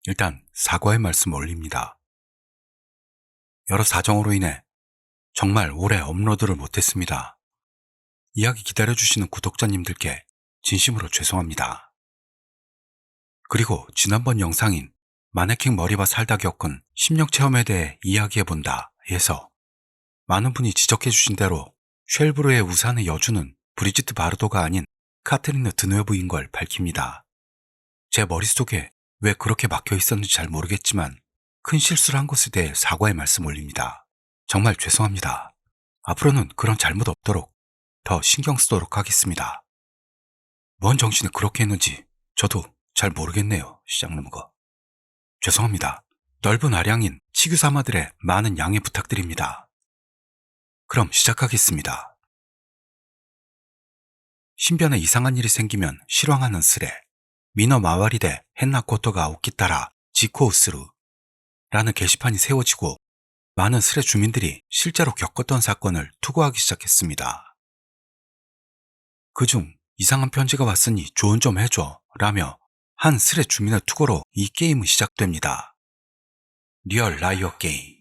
일단 사과의 말씀 올립니다. 여러 사정으로 인해 정말 오래 업로드를 못했습니다. 이야기 기다려주시는 구독자님들께 진심으로 죄송합니다. 그리고 지난번 영상인 마네킹 머리바 살다 겪은 심령체험에 대해 이야기해본다 에서 많은 분이 지적해주신 대로 쉘브르의 우산의 여주는 브리지트 바르도가 아닌 카트리느 드누에브인 걸 밝힙니다. 제 머릿속에 왜 그렇게 막혀 있었는지 잘 모르겠지만 큰 실수를 한 것에 대해 사과의 말씀 올립니다. 정말 죄송합니다. 앞으로는 그런 잘못 없도록 더 신경 쓰도록 하겠습니다. 뭔 정신을 그렇게 했는지 저도 잘 모르겠네요. 시장놈거. 죄송합니다. 넓은 아량인 치규사마들의 많은 양해 부탁드립니다. 그럼 시작하겠습니다. 신변에 이상한 일이 생기면 실황하는 스레 미너 마와리데 헨나코토가 오키타라 지코우스루 라는 게시판이 세워지고 많은 스레 주민들이 실제로 겪었던 사건을 투고하기 시작했습니다. 그중 이상한 편지가 왔으니 조언 좀 해줘 라며 한 스레 주민의 투고로 이 게임은 시작됩니다. 리얼 라이어 게임.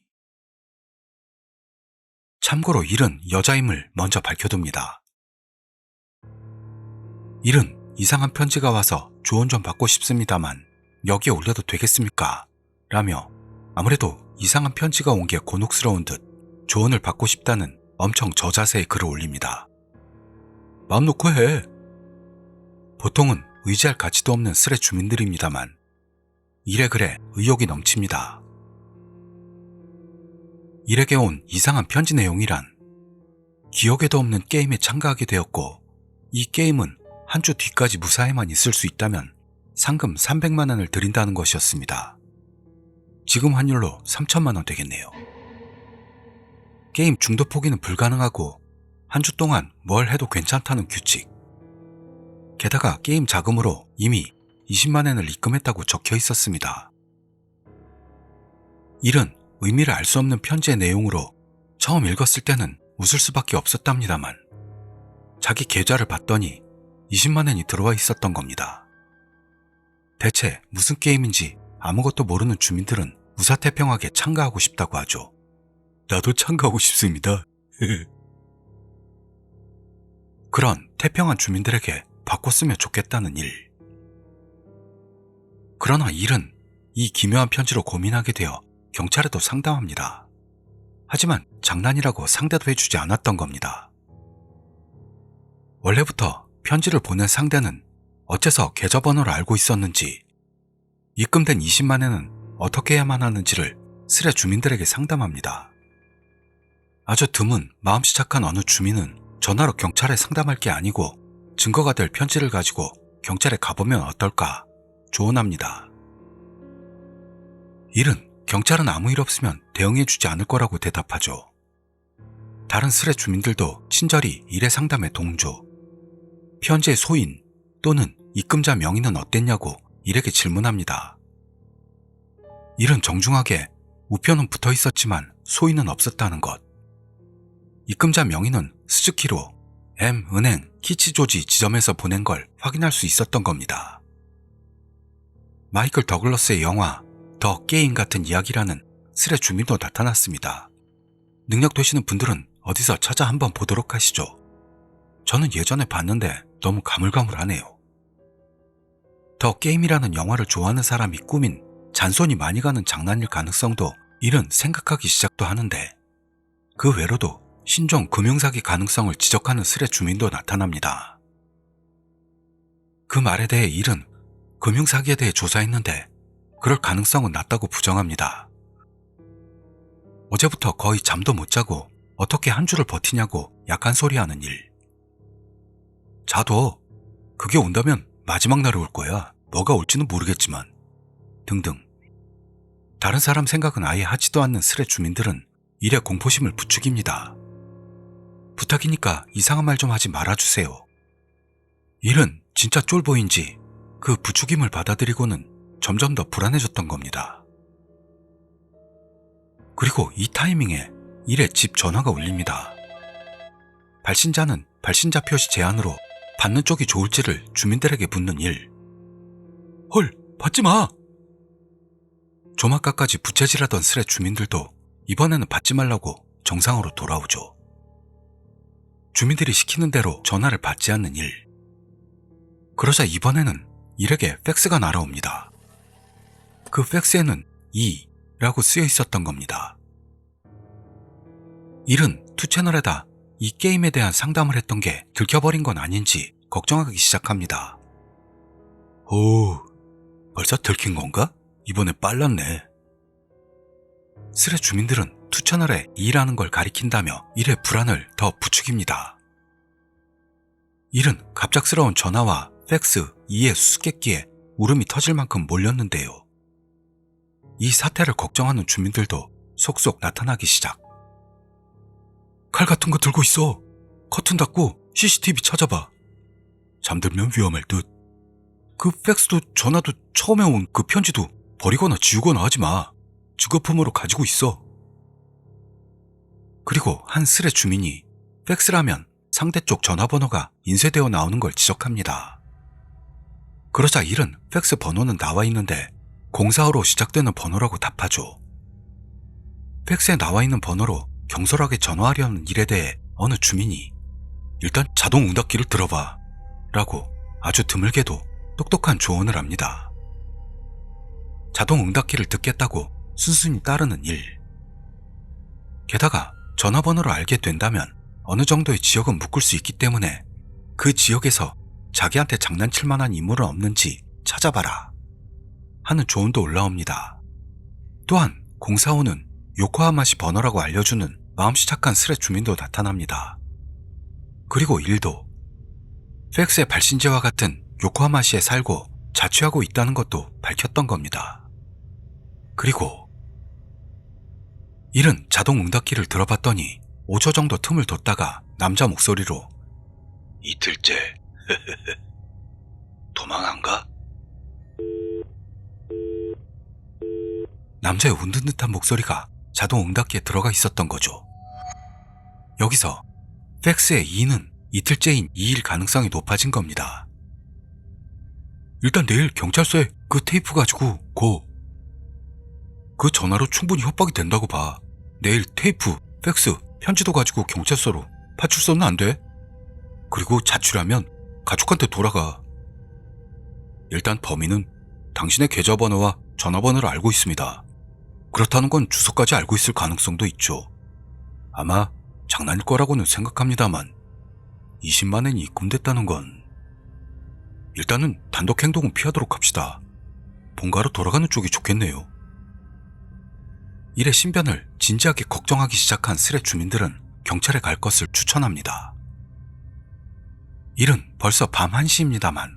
참고로 일은 여자임을 먼저 밝혀둡니다. 일은 이상한 편지가 와서 조언 좀 받고 싶습니다만 여기에 올려도 되겠습니까? 라며 아무래도 이상한 편지가 온 게 곤혹스러운 듯 조언을 받고 싶다는 엄청 저자세의 글을 올립니다. 마음 놓고 해. 보통은 의지할 가치도 없는 스레 주민들입니다만 일에 글에 의욕이 넘칩니다. 일에게 온 이상한 편지 내용이란 기억에도 없는 게임에 참가하게 되었고 이 게임은 한 주 뒤까지 무사히만 있을 수 있다면 상금 300만 원을 드린다는 것이었습니다. 지금 환율로 3천만 원 되겠네요. 게임 중도 포기는 불가능하고 한 주 동안 뭘 해도 괜찮다는 규칙. 게다가 게임 자금으로 이미 20만 원을 입금했다고 적혀 있었습니다. 일은 의미를 알 수 없는 편지의 내용으로 처음 읽었을 때는 웃을 수밖에 없었답니다만 자기 계좌를 봤더니 20만 원이 들어와 있었던 겁니다. 대체 무슨 게임인지 아무것도 모르는 주민들은 우사태평하게 참가하고 싶다고 하죠. 나도 참가하고 싶습니다. 그런 태평한 주민들에게 바꿨으면 좋겠다는 일. 그러나 일은 이 기묘한 편지로 고민하게 되어 경찰에도 상담합니다. 하지만 장난이라고 상대도 해주지 않았던 겁니다. 원래부터 편지를 보낸 상대는 어째서 계좌번호를 알고 있었는지, 입금된 20만 원은 어떻게 해야만 하는지를 스레 주민들에게 상담합니다. 아주 드문 마음씨 착한 어느 주민은 전화로 경찰에 상담할 게 아니고 증거가 될 편지를 가지고 경찰에 가보면 어떨까 조언합니다. 일은 경찰은 아무 일 없으면 대응해주지 않을 거라고 대답하죠. 다른 스레 주민들도 친절히 일의 상담에 동조. 편지의 소인 또는 입금자 명의는 어땠냐고 일에게 질문합니다. 일은 정중하게 우표는 붙어 있었지만 소인은 없었다는 것. 입금자 명의는 스즈키로 M은행 키치조지 지점에서 보낸 걸 확인할 수 있었던 겁니다. 마이클 더글러스의 영화 더 게임 같은 이야기라는 스레 주민도 나타났습니다. 능력 되시는 분들은 어디서 찾아 한번 보도록 하시죠. 저는 예전에 봤는데 너무 가물가물하네요. 더 게임이라는 영화를 좋아하는 사람이 꾸민 잔손이 많이 가는 장난일 가능성도 일은 생각하기 시작도 하는데 그 외로도 신종 금융사기 가능성을 지적하는 스레 주민도 나타납니다. 그 말에 대해 일은 금융사기에 대해 조사했는데 그럴 가능성은 낮다고 부정합니다. 어제부터 거의 잠도 못 자고 어떻게 한 주를 버티냐고 약한 소리하는 일. 자도 그게 온다면 마지막 날에 올 거야. 뭐가 올지는 모르겠지만 등등. 다른 사람 생각은 아예 하지도 않는 스레 주민들은 일에 공포심을 부추깁니다. 부탁이니까 이상한 말 좀 하지 말아주세요. 일은 진짜 쫄보인지 그 부추김을 받아들이고는 점점 더 불안해졌던 겁니다. 그리고 이 타이밍에 일의 집 전화가 울립니다. 발신자는 발신자 표시 제한으로 받는 쪽이 좋을지를 주민들에게 묻는 일. 헐, 받지 마! 조막가까지 부채질하던 스레 주민들도 이번에는 받지 말라고 정상으로 돌아오죠. 주민들이 시키는 대로 전화를 받지 않는 일. 그러자 이번에는 일에게 팩스가 날아옵니다. 그 팩스에는 라고 쓰여 있었던 겁니다. 일은 투채널에다 이 게임에 대한 상담을 했던 게 들켜버린 건 아닌지 걱정하기 시작합니다. 오, 벌써 들킨 건가? 이번에 빨랐네. 스레 주민들은 투채널에 일하는 걸 가리킨다며 일의 불안을 더 부추깁니다. 일은 갑작스러운 전화와 팩스, 의 수수께끼에 울음이 터질 만큼 몰렸는데요. 이 사태를 걱정하는 주민들도 속속 나타나기 시작. 칼 같은 거 들고 있어. 커튼 닫고 CCTV 찾아봐. 잠들면 위험할 듯. 그 팩스도 전화도 처음에 온 그 편지도 버리거나 지우거나 하지 마. 주거품으로 가지고 있어. 그리고 한 스레 주민이 팩스라면 상대 쪽 전화번호가 인쇄되어 나오는 걸 지적합니다. 그러자 일은 팩스 번호는 나와 있는데 045로 시작되는 번호라고 답하죠. 팩스에 나와 있는 번호로 경솔하게 전화하려는 일에 대해 어느 주민이 일단 자동 응답기를 들어봐 라고 아주 드물게도 똑똑한 조언을 합니다. 자동 응답기를 듣겠다고 순순히 따르는 일. 게다가 전화번호를 알게 된다면 어느 정도의 지역은 묶을 수 있기 때문에 그 지역에서 자기한테 장난칠 만한 인물은 없는지 찾아봐라 하는 조언도 올라옵니다. 또한 045는 요코하마시 번호라고 알려주는 마음씨 착한 스레 주민도 나타납니다. 그리고 일도 팩스의 발신지와 같은 요코하마시에 살고 자취하고 있다는 것도 밝혔던 겁니다. 그리고 일은 자동 응답기를 들어봤더니 5초 정도 틈을 뒀다가 남자 목소리로 이틀째 도망 안 가? 남자의 웃는 듯한 목소리가 자동 응답기에 들어가 있었던 거죠. 여기서 팩스의 2는 이틀째인 2일 가능성이 높아진 겁니다. 일단 내일 경찰서에 그 테이프 가지고 고. 그 전화로 충분히 협박이 된다고 봐. 내일 테이프, 팩스, 편지도 가지고 경찰서로. 파출소는 안 돼. 그리고 자취라면 가족한테 돌아가. 일단 범인은 당신의 계좌번호와 전화번호를 알고 있습니다. 그렇다는 건 주소까지 알고 있을 가능성도 있죠. 아마 장난일 거라고는 생각합니다만 20만 엔이 입금됐다는 건 일단은 단독 행동은 피하도록 합시다. 본가로 돌아가는 쪽이 좋겠네요. 일의 신변을 진지하게 걱정하기 시작한 스레 주민들은 경찰에 갈 것을 추천합니다. 일은 벌써 밤 1시입니다만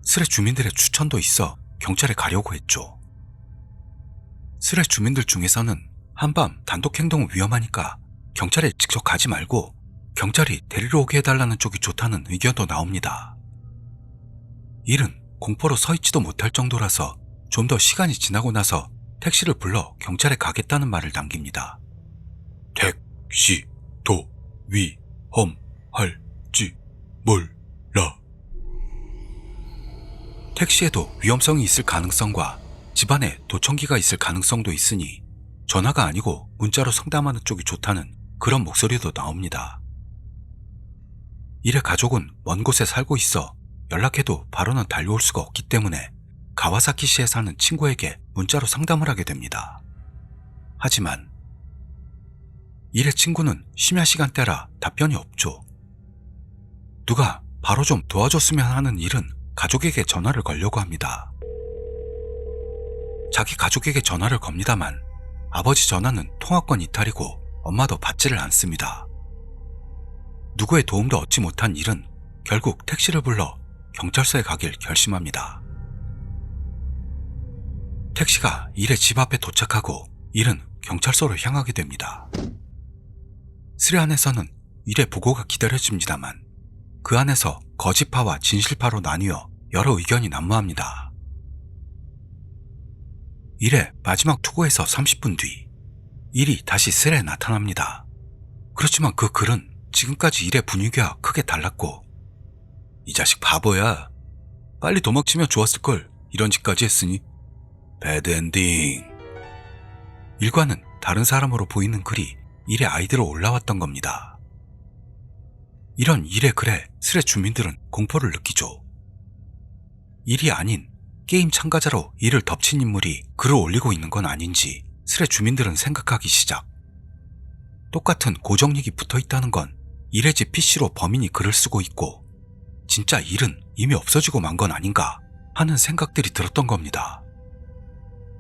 스레 주민들의 추천도 있어 경찰에 가려고 했죠. 스레 주민들 중에서는 한밤 단독 행동은 위험하니까 경찰에 직접 가지 말고 경찰이 데리러 오게 해달라는 쪽이 좋다는 의견도 나옵니다. 일은 공포로 서 있지도 못할 정도라서 좀 더 시간이 지나고 나서 택시를 불러 경찰에 가겠다는 말을 남깁니다. 택시, 도, 위, 험, 할지, 몰라. 택시에도 위험성이 있을 가능성과 집안에 도청기가 있을 가능성도 있으니 전화가 아니고 문자로 상담하는 쪽이 좋다는 그런 목소리도 나옵니다. 일의 가족은 먼 곳에 살고 있어 연락해도 바로는 달려올 수가 없기 때문에 가와사키시에 사는 친구에게 문자로 상담을 하게 됩니다. 하지만 일의 친구는 심야 시간대라 답변이 없죠. 누가 바로 좀 도와줬으면 하는 일은 가족에게 전화를 걸려고 합니다. 자기 가족에게 전화를 겁니다만 아버지 전화는 통화권 이탈이고 엄마도 받지를 않습니다. 누구의 도움도 얻지 못한 일은 결국 택시를 불러 경찰서에 가길 결심합니다. 택시가 일의 집 앞에 도착하고 일은 경찰서로 향하게 됩니다. 스레 안에서는 일의 보고가 기다려집니다만 그 안에서 거짓파와 진실파로 나뉘어 여러 의견이 난무합니다. 일의 마지막 투고에서 30분 뒤 일이 다시 스레에 나타납니다. 그렇지만 그 글은 지금까지 일의 분위기와 크게 달랐고 이 자식 바보야. 빨리 도망치면 좋았을걸. 이런 짓까지 했으니. 배드엔딩. 일과는 다른 사람으로 보이는 글이 일의 아이디로 올라왔던 겁니다. 이런 일의 글에 스레 주민들은 공포를 느끼죠. 일이 아닌 게임 참가자로 이를 덮친 인물이 글을 올리고 있는 건 아닌지 스레 주민들은 생각하기 시작. 똑같은 고정릭이 붙어있다는 건 일의 집 PC로 범인이 글을 쓰고 있고 진짜 일은 이미 없어지고 만 건 아닌가 하는 생각들이 들었던 겁니다.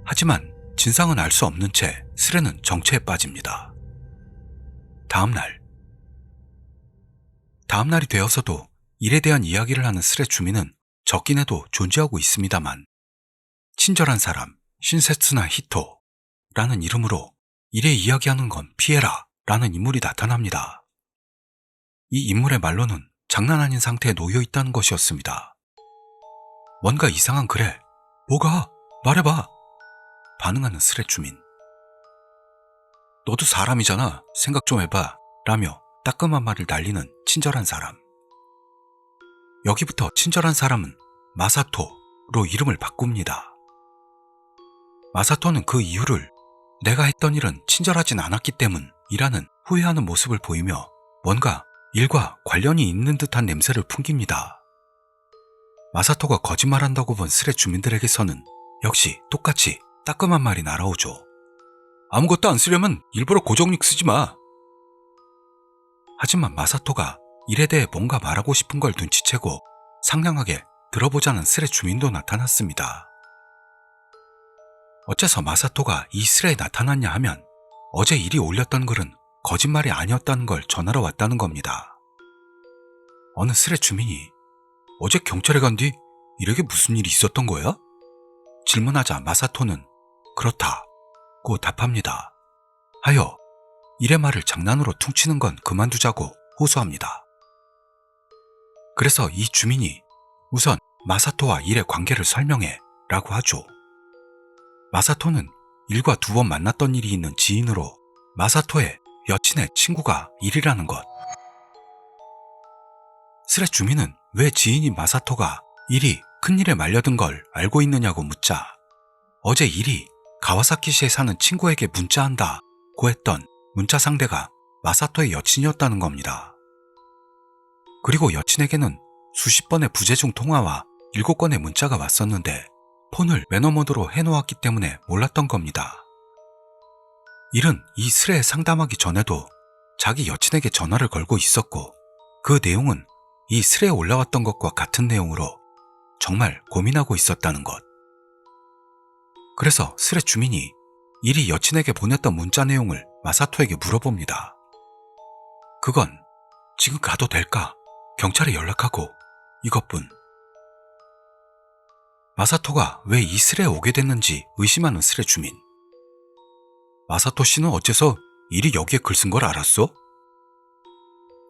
하지만 진상은 알 수 없는 채 스레는 정체에 빠집니다. 다음날이 되어서도 일에 대한 이야기를 하는 스레 주민은 적긴 해도 존재하고 있습니다만 친절한 사람 신세츠나 히토라는 이름으로 일에 이야기하는 건 피에라 라는 인물이 나타납니다. 이 인물의 말로는 장난 아닌 상태에 놓여 있다는 것이었습니다. 뭔가 이상한 그래. 뭐가? 말해봐. 반응하는 스레 주민. 너도 사람이잖아. 생각 좀 해봐. 라며 따끔한 말을 날리는 친절한 사람. 여기부터 친절한 사람은 마사토로 이름을 바꿉니다. 마사토는 그 이유를 내가 했던 일은 친절하진 않았기 때문이라는 후회하는 모습을 보이며 뭔가 일과 관련이 있는 듯한 냄새를 풍깁니다. 마사토가 거짓말한다고 본 스레 주민들에게서는 역시 똑같이 따끔한 말이 날아오죠. 아무것도 안 쓰려면 일부러 고정릭 쓰지 마. 하지만 마사토가 일에 대해 뭔가 말하고 싶은 걸 눈치채고 상냥하게 들어보자는 스레 주민도 나타났습니다. 어째서 마사토가 이 스레에 나타났냐 하면 어제 일이 올렸던 글은 거짓말이 아니었다는 걸 전하러 왔다는 겁니다. 어느 스레 주민이 어제 경찰에 간 뒤 일에게 무슨 일이 있었던 거야? 질문하자 마사토는 그렇다고 답합니다. 하여 일의 말을 장난으로 퉁치는 건 그만두자고 호소합니다. 그래서 이 주민이 우선 마사토와 일의 관계를 설명해 라고 하죠. 마사토는 일과 2번 만났던 일이 있는 지인으로 마사토의 여친의 친구가 일이라는 것. 스레 주민은 왜 지인이 마사토가 일이 큰일에 말려든 걸 알고 있느냐고 묻자 어제 일이 가와사키시에 사는 친구에게 문자한다고 했던 문자 상대가 마사토의 여친이었다는 겁니다. 그리고 여친에게는 수십 번의 부재중 통화와 7건의 문자가 왔었는데 폰을 매너 모드로 해놓았기 때문에 몰랐던 겁니다. 일은 이 스레에 상담하기 전에도 자기 여친에게 전화를 걸고 있었고 그 내용은 이 스레에 올라왔던 것과 같은 내용으로 정말 고민하고 있었다는 것. 그래서 스레 주민이 일이 여친에게 보냈던 문자 내용을 마사토에게 물어봅니다. 그건 지금 가도 될까? 경찰에 연락하고 이것뿐. 마사토가 왜 이 스레에 오게 됐는지 의심하는 스레 주민. 마사토 씨는 어째서 일이 여기에 글 쓴 걸 알았어?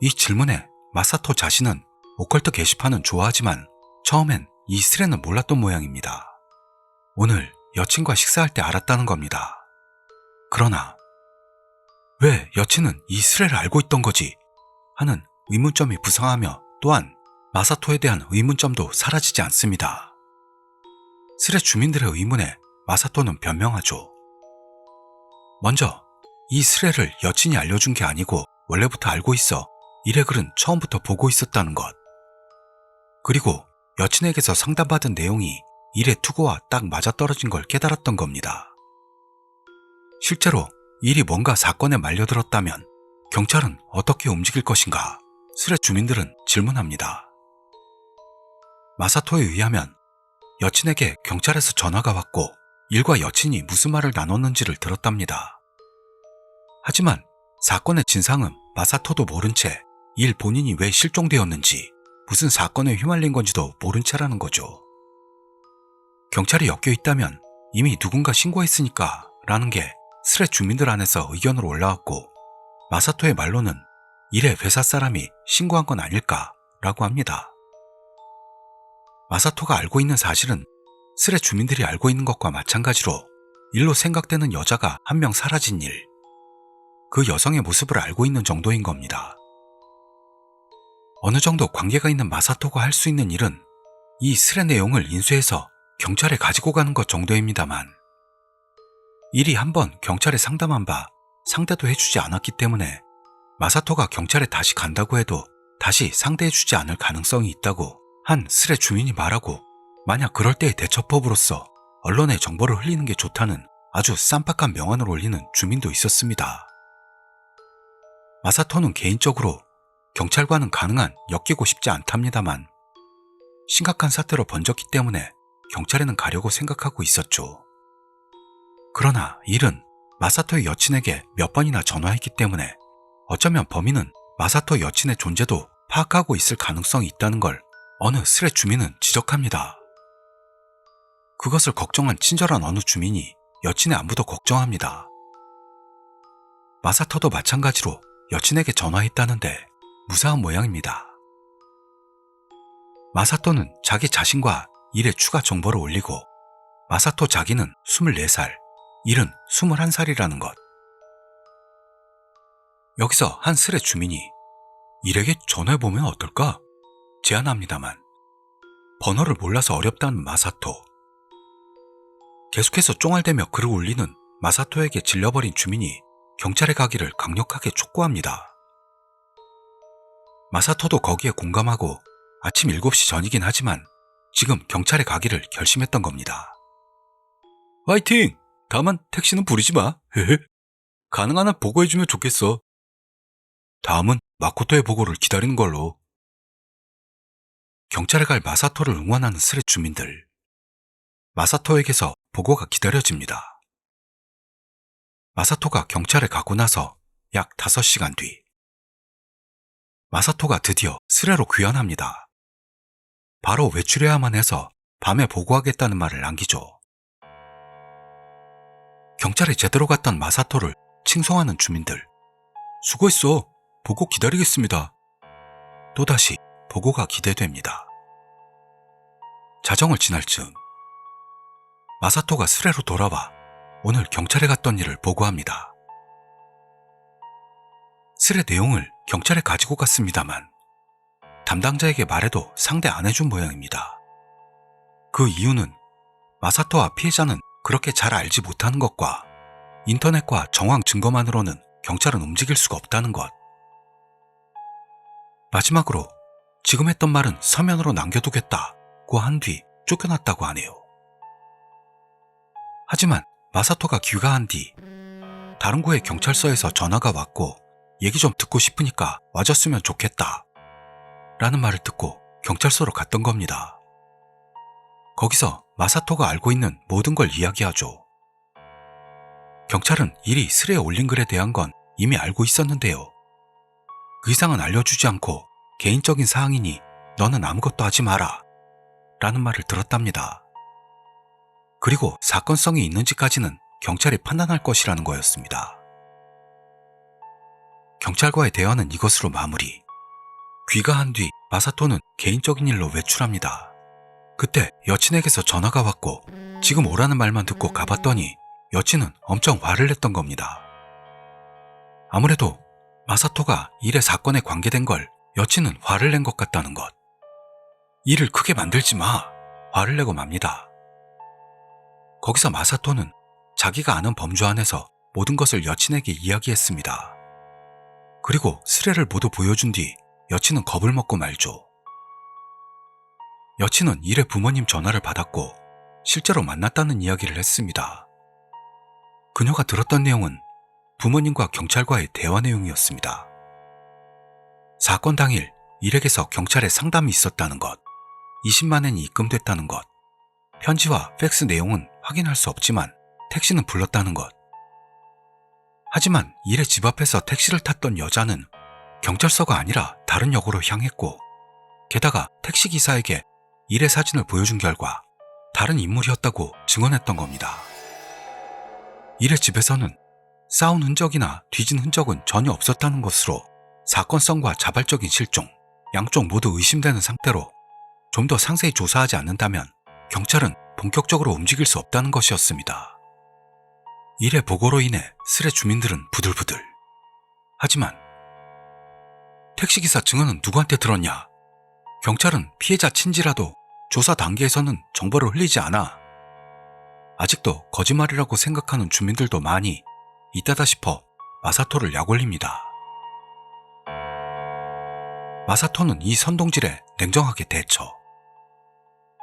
이 질문에 마사토 자신은 오컬트 게시판은 좋아하지만 처음엔 이 스레는 몰랐던 모양입니다. 오늘 여친과 식사할 때 알았다는 겁니다. 그러나 왜 여친은 이 스레를 알고 있던 거지? 하는 의문점이 부상하며 또한 마사토에 대한 의문점도 사라지지 않습니다. 스레 주민들의 의문에 마사토는 변명하죠. 먼저 이 스레를 여친이 알려준 게 아니고 원래부터 알고 있어 일의 글은 처음부터 보고 있었다는 것. 그리고 여친에게서 상담받은 내용이 일의 투구와 딱 맞아떨어진 걸 깨달았던 겁니다. 실제로 일이 뭔가 사건에 말려들었다면 경찰은 어떻게 움직일 것인가? 스레 주민들은 질문합니다. 마사토에 의하면 여친에게 경찰에서 전화가 왔고 일과 여친이 무슨 말을 나눴는지를 들었답니다. 하지만 사건의 진상은 마사토도 모른 채 일 본인이 왜 실종되었는지 무슨 사건에 휘말린 건지도 모른 채라는 거죠. 경찰이 엮여 있다면 이미 누군가 신고했으니까 라는 게 스레 주민들 안에서 의견으로 올라왔고 마사토의 말로는 일의 회사 사람이 신고한 건 아닐까라고 합니다. 마사토가 알고 있는 사실은 스레 주민들이 알고 있는 것과 마찬가지로 일로 생각되는 여자가 한 명 사라진 일, 그 여성의 모습을 알고 있는 정도인 겁니다. 어느 정도 관계가 있는 마사토가 할 수 있는 일은 이 스레 내용을 인수해서 경찰에 가지고 가는 것 정도입니다만 일이 한번 경찰에 상담한 바 상대도 해주지 않았기 때문에 마사토가 경찰에 다시 간다고 해도 다시 상대해주지 않을 가능성이 있다고 한 스레 주민이 말하고, 만약 그럴 때의 대처법으로서 언론에 정보를 흘리는 게 좋다는 아주 쌈박한 명언을 올리는 주민도 있었습니다. 마사토는 개인적으로 경찰과는 가능한 엮이고 싶지 않답니다만 심각한 사태로 번졌기 때문에 경찰에는 가려고 생각하고 있었죠. 그러나 일은 마사토의 여친에게 몇 번이나 전화했기 때문에 어쩌면 범인은 마사토 여친의 존재도 파악하고 있을 가능성이 있다는 걸 어느 스레 주민은 지적합니다. 그것을 걱정한 친절한 어느 주민이 여친의 안부도 걱정합니다. 마사토도 마찬가지로 여친에게 전화했다는데 무사한 모양입니다. 마사토는 자기 자신과 일의 추가 정보를 올리고, 마사토 자기는 24살, 일은 21살이라는 것. 여기서 한 스레 주민이 일에게 전화해보면 어떨까? 제안합니다만 번호를 몰라서 어렵다는 마사토. 계속해서 쫑알대며 글을 올리는 마사토에게 질려버린 주민이 경찰에 가기를 강력하게 촉구합니다. 마사토도 거기에 공감하고 아침 7시 전이긴 하지만 지금 경찰에 가기를 결심했던 겁니다. 화이팅! 다만 택시는 부리지 마. 가능한 한 보고해주면 좋겠어. 다음은 마코토의 보고를 기다리는 걸로. 경찰에 갈 마사토를 응원하는 스레 주민들. 마사토에게서 보고가 기다려집니다. 마사토가 경찰에 가고 나서 약 5시간 뒤, 마사토가 드디어 스레로 귀환합니다. 바로 외출해야만 해서 밤에 보고하겠다는 말을 남기죠. 경찰에 제대로 갔던 마사토를 칭송하는 주민들. 수고했어. 보고 기다리겠습니다. 또다시 보고가 기대됩니다. 자정을 지날 즈음, 마사토가 스레로 돌아와 오늘 경찰에 갔던 일을 보고합니다. 스레 내용을 경찰에 가지고 갔습니다만 담당자에게 말해도 상대 안 해준 모양입니다. 그 이유는 마사토와 피해자는 그렇게 잘 알지 못하는 것과 인터넷과 정황 증거만으로는 경찰은 움직일 수가 없다는 것. 마지막으로 지금 했던 말은 서면으로 남겨두겠다고 한 뒤 쫓겨났다고 하네요. 하지만 마사토가 귀가한 뒤 다른 구의 경찰서에서 전화가 왔고 얘기 좀 듣고 싶으니까 와줬으면 좋겠다 라는 말을 듣고 경찰서로 갔던 겁니다. 거기서 마사토가 알고 있는 모든 걸 이야기하죠. 경찰은 일이 스레에 올린 글에 대한 건 이미 알고 있었는데요. 그 이상은 알려주지 않고 개인적인 사항이니 너는 아무것도 하지 마라 라는 말을 들었답니다. 그리고 사건성이 있는지까지는 경찰이 판단할 것이라는 거였습니다. 경찰과의 대화는 이것으로 마무리. 귀가한 뒤 마사토는 개인적인 일로 외출합니다. 그때 여친에게서 전화가 왔고 지금 오라는 말만 듣고 가봤더니 여친은 엄청 화를 냈던 겁니다. 아무래도 마사토가 일의 사건에 관계된 걸 여친은 화를 낸 것 같다는 것. 일을 크게 만들지 마. 화를 내고 맙니다. 거기서 마사토는 자기가 아는 범주 안에서 모든 것을 여친에게 이야기했습니다. 그리고 스레를 모두 보여준 뒤 여친은 겁을 먹고 말죠. 여친은 일의 부모님 전화를 받았고 실제로 만났다는 이야기를 했습니다. 그녀가 들었던 내용은 부모님과 경찰과의 대화 내용이었습니다. 사건 당일 일에게서 경찰에 상담이 있었다는 것, 20만 엔이 입금됐다는 것, 편지와 팩스 내용은 확인할 수 없지만 택시는 불렀다는 것. 하지만 일의 집 앞에서 택시를 탔던 여자는 경찰서가 아니라 다른 역으로 향했고, 게다가 택시기사에게 일의 사진을 보여준 결과 다른 인물이었다고 증언했던 겁니다. 일의 집에서는 싸운 흔적이나 뒤진 흔적은 전혀 없었다는 것으로 사건성과 자발적인 실종, 양쪽 모두 의심되는 상태로 좀 더 상세히 조사하지 않는다면 경찰은 본격적으로 움직일 수 없다는 것이었습니다. 일의 보고로 인해 스레 주민들은 부들부들. 하지만 택시기사 증언은 누구한테 들었냐? 경찰은 피해자 친지라도 조사 단계에서는 정보를 흘리지 않아. 아직도 거짓말이라고 생각하는 주민들도 많이 있다다 싶어 마사토를 약올립니다. 마사토는 이 선동질에 냉정하게 대처.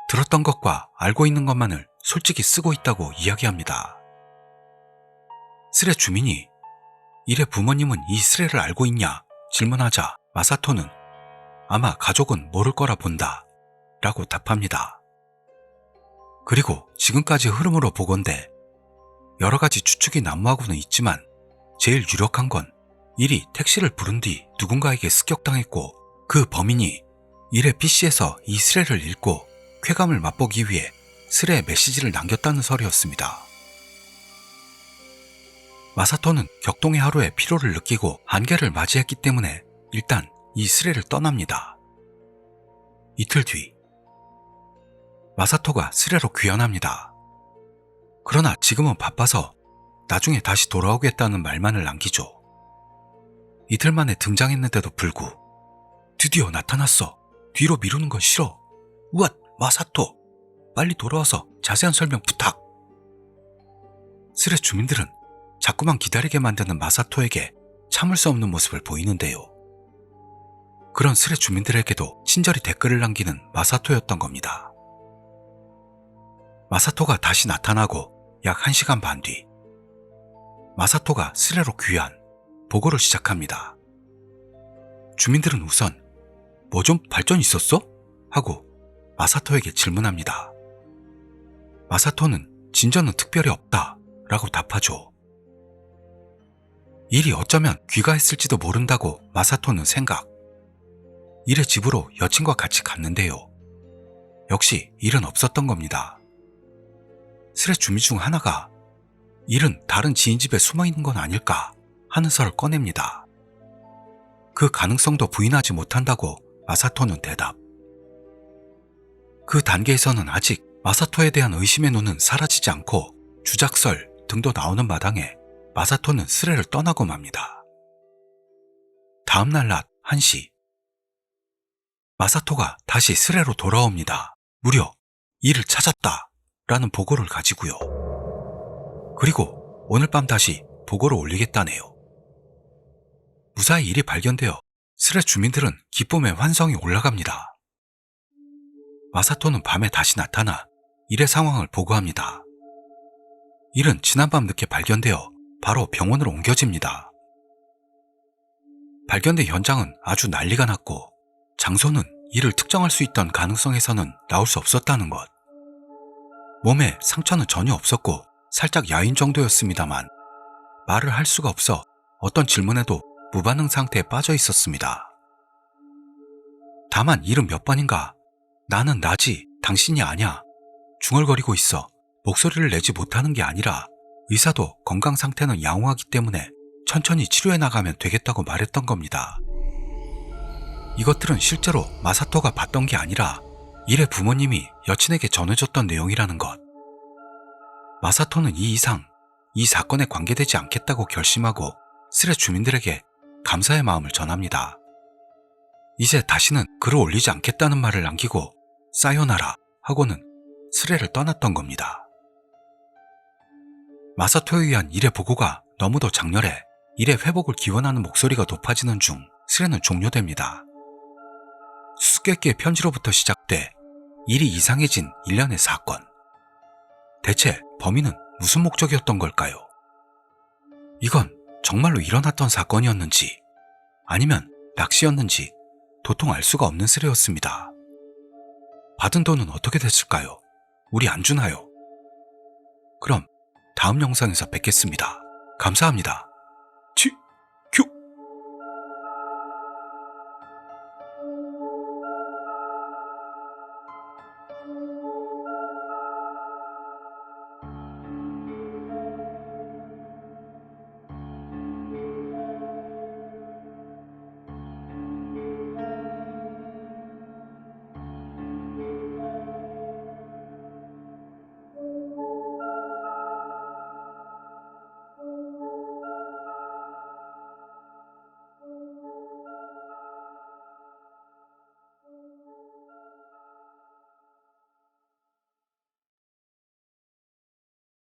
들었던 것과 알고 있는 것만을 솔직히 쓰고 있다고 이야기합니다. 스레 주민이 이래 부모님은 이 스레를 알고 있냐 질문하자 마사토는 아마 가족은 모를 거라 본다 라고 답합니다. 그리고 지금까지 흐름으로 보건대 여러 가지 추측이 난무하고는 있지만 제일 유력한 건 일이 택시를 부른 뒤 누군가에게 습격당했고 그 범인이 일의 PC에서 이 스레를 읽고 쾌감을 맛보기 위해 스레에 메시지를 남겼다는 설이었습니다. 마사토는 격동의 하루에 피로를 느끼고 한계를 맞이했기 때문에 일단 이 스레를 떠납니다. 이틀 뒤 마사토가 스레로 귀환합니다. 그러나 지금은 바빠서 나중에 다시 돌아오겠다는 말만을 남기죠. 이틀 만에 등장했는데도 불구 드디어 나타났어. 뒤로 미루는 건 싫어. 우와, 마사토. 빨리 돌아와서 자세한 설명 부탁. 스레 주민들은 자꾸만 기다리게 만드는 마사토에게 참을 수 없는 모습을 보이는데요. 그런 스레 주민들에게도 친절히 댓글을 남기는 마사토였던 겁니다. 마사토가 다시 나타나고 약 1시간 반 뒤 마사토가 스레로 귀환, 보고를 시작합니다. 주민들은 우선 뭐 좀 발전 있었어? 하고 마사토에게 질문합니다. 마사토는 진전은 특별히 없다 라고 답하죠. 일이 어쩌면 귀가했을지도 모른다고 마사토는 생각. 일의 집으로 여친과 같이 갔는데요. 역시 일은 없었던 겁니다. 스레 주민 중 하나가 일은 다른 지인 집에 숨어있는 건 아닐까 하는 설을 꺼냅니다. 그 가능성도 부인하지 못한다고 마사토는 대답. 그 단계에서는 아직 마사토에 대한 의심의 눈은 사라지지 않고 주작설 등도 나오는 마당에 마사토는 스레를 떠나고 맙니다. 다음날 낮 1시 마사토가 다시 스레로 돌아옵니다. 무려 일을 찾았다 라는 보고를 가지고요. 그리고 오늘 밤 다시 보고를 올리겠다네요. 무사히 일이 발견되어 스레 주민들은 기쁨의 환성이 올라갑니다. 마사토는 밤에 다시 나타나 일의 상황을 보고합니다. 일은 지난밤 늦게 발견되어 바로 병원으로 옮겨집니다. 발견된 현장은 아주 난리가 났고 장소는 이를 특정할 수 있던 가능성에서는 나올 수 없었다는 것. 몸에 상처는 전혀 없었고 살짝 야윈 정도였습니다만 말을 할 수가 없어 어떤 질문에도 무반응 상태에 빠져 있었습니다. 다만 일은 몇 번인가 나는 나지 당신이 아냐 중얼거리고 있어 목소리를 내지 못하는 게 아니라 의사도 건강 상태는 양호하기 때문에 천천히 치료해 나가면 되겠다고 말했던 겁니다. 이것들은 실제로 마사토가 봤던 게 아니라 일의 부모님이 여친에게 전해줬던 내용이라는 것. 마사토는 이 이상 이 사건에 관계되지 않겠다고 결심하고 스레 주민들에게 감사의 마음을 전합니다. 이제 다시는 글을 올리지 않겠다는 말을 남기고 사요나라 하고는 스레를 떠났던 겁니다. 마사토에 의한 일의 보고가 너무도 장렬해 일의 회복을 기원하는 목소리가 높아지는 중 스레는 종료됩니다. 수수께끼의 편지로부터 시작돼 일이 이상해진 일련의 사건. 대체 범인은 무슨 목적이었던 걸까요? 이건 정말로 일어났던 사건이었는지 아니면 낚시였는지 도통 알 수가 없는 스레였습니다. 받은 돈은 어떻게 됐을까요? 우리 안 주나요? 그럼 다음 영상에서 뵙겠습니다. 감사합니다.